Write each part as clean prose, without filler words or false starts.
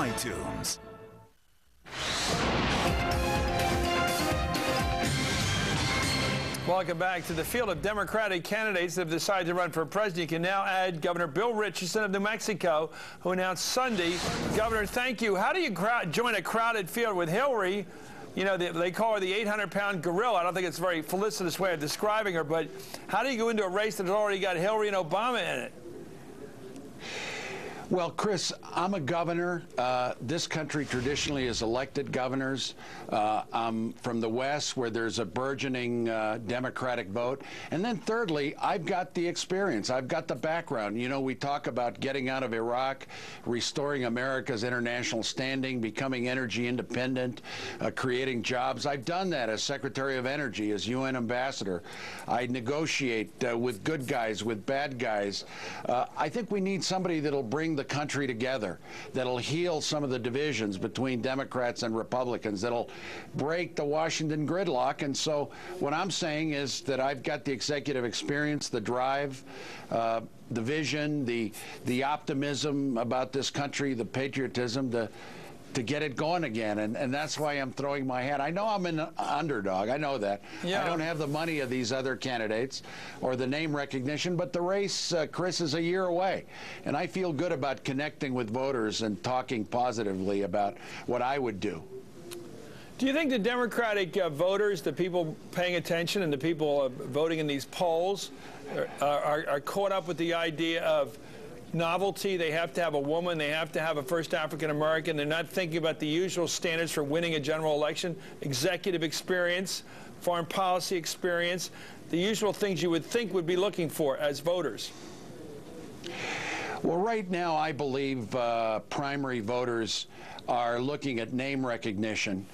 iTunes. Welcome back. To the field of Democratic candidates that have decided to run for president, you can now add Governor Bill Richardson of New Mexico, who announced Sunday. Governor, thank you. How do you join a crowded field with Hillary? You know, they call her the 800-pound gorilla. I don't think it's a very felicitous way of describing her, but how do you go into a race that's already got Hillary and Obama in it? Well, Chris, I'm a governor. This country traditionally has elected governors. I'm from the West, where there's a burgeoning Democratic vote. And then thirdly, I've got the experience. I've got the background. You know, we talk about getting out of Iraq, restoring America's international standing, becoming energy independent, creating jobs. I've done that as Secretary of Energy, as UN ambassador. I negotiate with good guys, with bad guys. I think we need somebody that'll bring the country together, that'll heal some of the divisions between Democrats and Republicans, that'll break the Washington gridlock. And so what I'm saying is that I've got the executive experience, the drive, the vision, the optimism about this country, the patriotism, to get it going again, and that's why I'm throwing my hat. I know I'm an underdog. I know that. Yeah. I don't have the money of these other candidates or the name recognition, but the race, Chris, is a year away, and I feel good about connecting with voters and talking positively about what I would do. Do you think the Democratic voters, the people paying attention and the people voting in these polls are caught up with the idea of novelty? They have to have a woman, they have to have a first African American. They're not thinking about the usual standards for winning a general election, executive experience, foreign policy experience, the usual things you would think would be looking for as voters. Well, right now, I believe primary voters are looking at name recognition.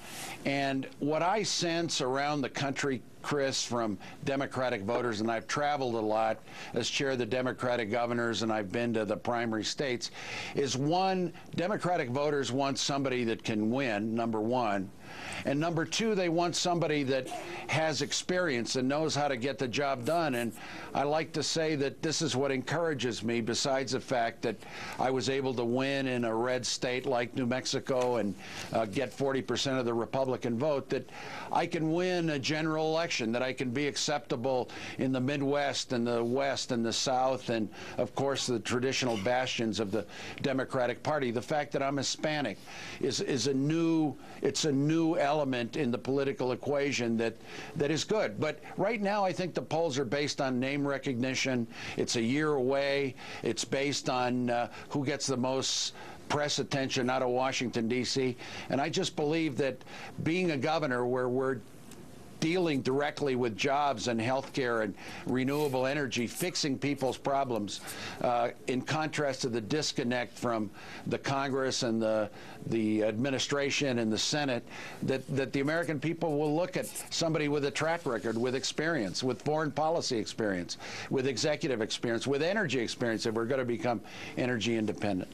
And what I sense around the country, Chris, from Democratic voters, and I've traveled a lot as chair of the Democratic governors, and I've been to the primary states, is one, Democratic voters want somebody that can win, number one. And number two, they want somebody that has experience and knows how to get the job done. And I like to say that this is what encourages me, besides the fact that I was able to win in a red state like New Mexico and get 40% of the Republican vote, that I can win a general election, that I can be acceptable in the Midwest and the West and the South and, of course, the traditional bastions of the Democratic Party. The fact that I'm Hispanic is a new element in the political equation that is good. But right now, I think the polls are based on name recognition. It's a year away. It's based on who gets the most press attention out of Washington, D.C. And I just believe that being a governor where we're dealing directly with jobs and health care and renewable energy, fixing people's problems, in contrast to the disconnect from the Congress and the administration and the Senate, that the American people will look at somebody with a track record, with experience, with foreign policy experience, with executive experience, with energy experience, if we're going to become energy independent.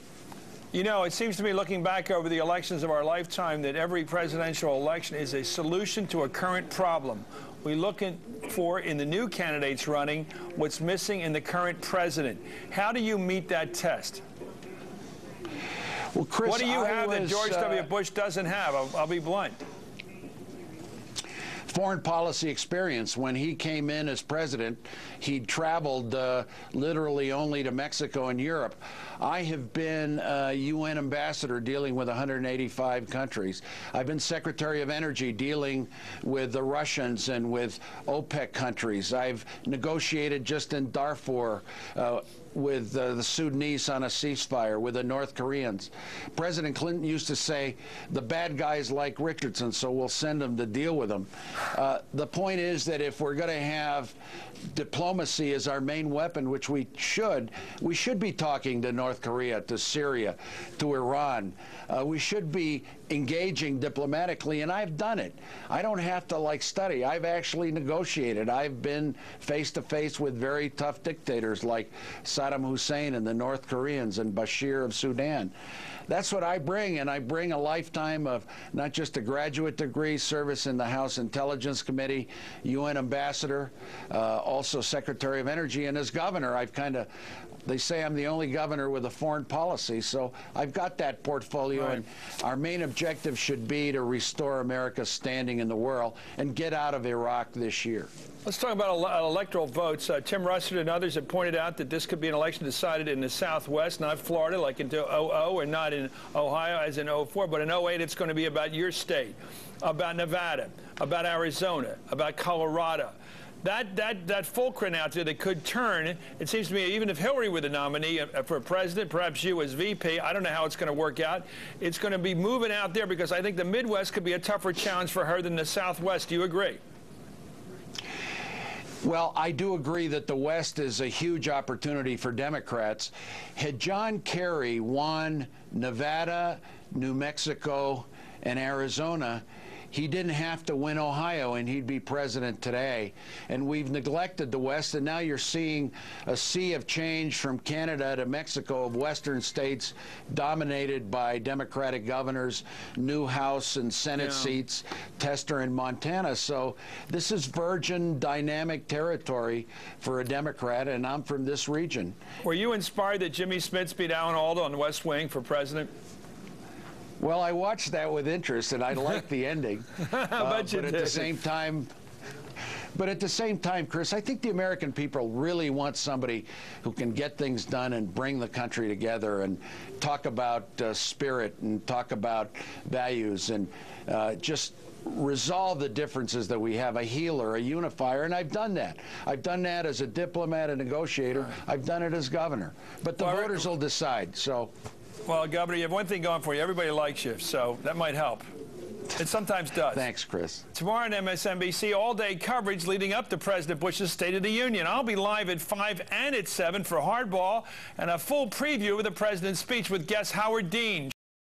You know, it seems to me, looking back over the elections of our lifetime, that every presidential election is a solution to a current problem. We're looking for, in the new candidates running, what's missing in the current president. How do you meet that test? Well, Chris, what do you have that George W. Bush doesn't have? I'll be blunt. Foreign policy experience. When he came in as president, he traveled literally only to Mexico and Europe. I have been a UN ambassador dealing with 185 countries. I've been Secretary of Energy dealing with the Russians and with OPEC countries. I've negotiated just in Darfur with the Sudanese on a ceasefire, with the North Koreans. President Clinton used to say, the bad guys like Richardson, so we'll send them to deal with them. The point is that if we're going to have diplomacy as our main weapon, which we should be talking to North Korea, to Syria, to Iran. We should be engaging diplomatically, and I've done it. I don't have to study. I've actually negotiated. I've been face to face with very tough dictators like Saudi Saddam Hussein and the North Koreans and Bashir of Sudan. That's what I bring, and I bring a lifetime of not just a graduate degree, service in the House Intelligence Committee, UN ambassador, also Secretary of Energy, and as governor, I've they say I'm the only governor with a foreign policy, so I've got that portfolio, and our main objective should be to restore America's standing in the world and get out of Iraq this year. Let's talk about electoral votes. Tim Russert and others have pointed out that this could be an election decided in the Southwest, not Florida, like in 2000, and not in Ohio as in 2004, but in 2008 it's going to be about your state, about Nevada, about Arizona, about Colorado. That fulcrum out there that could turn, it seems to me, even if Hillary were the nominee for president, perhaps you as VP, I don't know how it's going to work out. It's going to be moving out there because I think the Midwest could be a tougher challenge for her than the Southwest. Do you agree? Well, I do agree that the West is a huge opportunity for Democrats. Had John Kerry won Nevada, New Mexico, and Arizona, he didn't have to win Ohio, and he'd be president today. And we've neglected the West, and now you're seeing a sea of change from Canada to Mexico of Western states dominated by Democratic governors, new House and Senate seats, Tester in Montana. So this is virgin, dynamic territory for a Democrat, and I'm from this region. Were you inspired that Jimmy Smits beat Alan Alda on the West Wing for president? Well, I watched that with interest, and I liked the ending. But at the same time, Chris, I think the American people really want somebody who can get things done and bring the country together and talk about spirit and talk about values and just resolve the differences that we have, a healer, a unifier, and I've done that. I've done that as a diplomat, a negotiator. I've done it as governor. But the voters will decide. So. Well, Governor, you have one thing going for you. Everybody likes you, so that might help. It sometimes does. Thanks, Chris. Tomorrow on MSNBC, all-day coverage leading up to President Bush's State of the Union. I'll be live at 5 and at 7 for Hardball and a full preview of the president's speech with guest Howard Dean.